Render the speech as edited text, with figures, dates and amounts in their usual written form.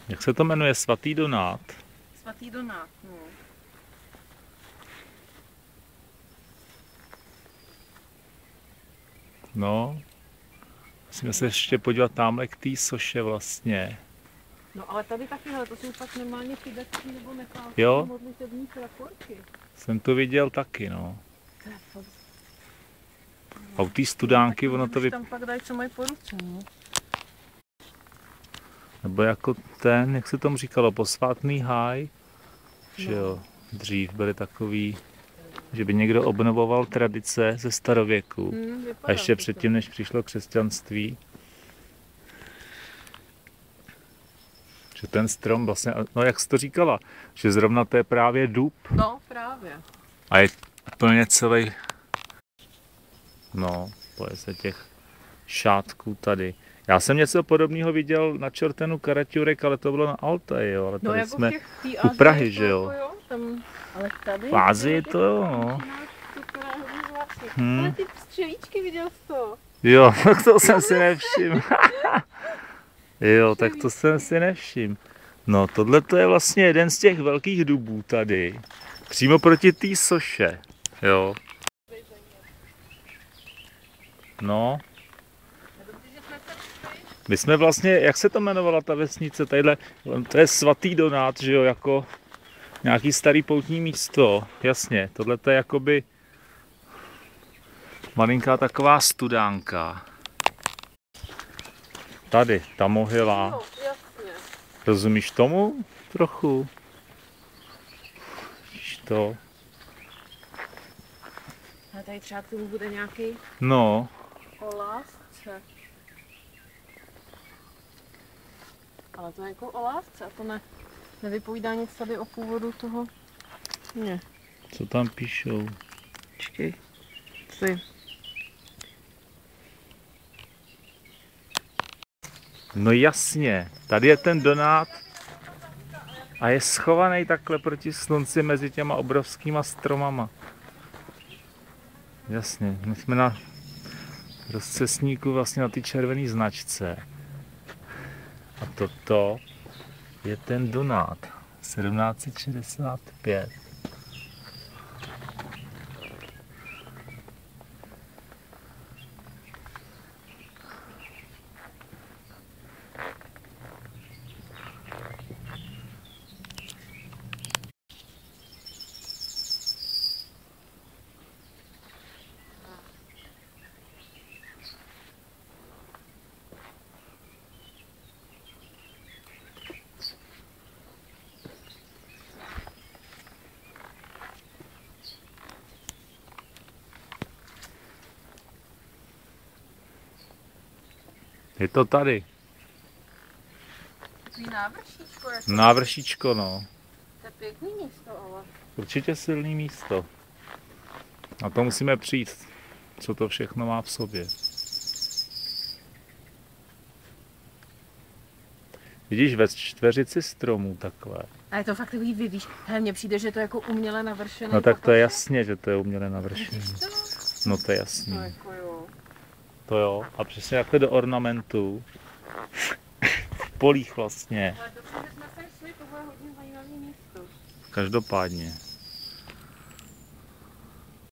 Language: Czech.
Jak se to jmenuje? Svatý Donát? Svatý Donát, no. No. Musíme se ještě podívat tamhle k té soše vlastně. No ale tady taky, hele, to jsou fakt normálně tibetský nebo nepálský modlitební praporky. Jsem to viděl taky, no. To je fakt... A u té studánky ono to tam pak dají, co mají po ruce, no. Nebo jako ten, jak se tomu říkalo, posvátný háj. Že jo, dřív byly takový, že by někdo obnovoval tradice ze starověku. A ještě předtím, než přišlo křesťanství. Že ten strom vlastně, no jak jsi to říkala, že zrovna to je právě dub. No, právě. A je úplně celý, no, poje se těch šátků tady. Já jsem něco podobného viděl na Čortenu Karaťurek, ale to bylo na Altaji, jo. Ale tady no, jako jsme u Prahy, že jo. Tam, ale tady... V Ázii to jo, no. Ale ty střevíčky, viděl jsi to? Jo, tak to jsem si nevšiml. Jo, tak to jsem si nevšiml. No, tohle to je vlastně jeden z těch velkých dubů tady. Přímo proti té soše, jo. No. My jsme vlastně, jak se to jmenovala ta vesnice, tadyhle, to je Svatý Donát, že jo, jako nějaký starý poutní místo, jasně, tohle to je jakoby malinká taková studánka. Tady, ta mohyla. Jo, jasně. Rozumíš tomu trochu? Víš to? A tady třeba k tomu bude nějaký No. o lásce. Ale to je jako o lásce a to nevypovídá nic tady o původu toho. Ne. Co tam píšou? Počkej. Ty. No jasně, tady je ten Donát a je schovaný takhle proti slunci mezi těma obrovskýma stromama. Jasně, my jsme na rozcestníku vlastně na té červené značce. A toto je ten Donát 1765. Je to tady. Návršíčko, jako Návršíčko, no. to je pěkný místo, ale... Určitě silný místo. A to musíme přijít, co to všechno má v sobě. Vidíš, ve čtveřici stromů takhle. A je to fakt takový víš, hele, mně přijde, že to je jako uměle navršené. No tak to je jasně, že to je uměle navršené. No to je jasný. No jako jo. To jo. A přesně takhle do ornamentu. V polích vlastně. Ale to, že jsme se šli, to bude hodně zajímavé místo. Každopádně.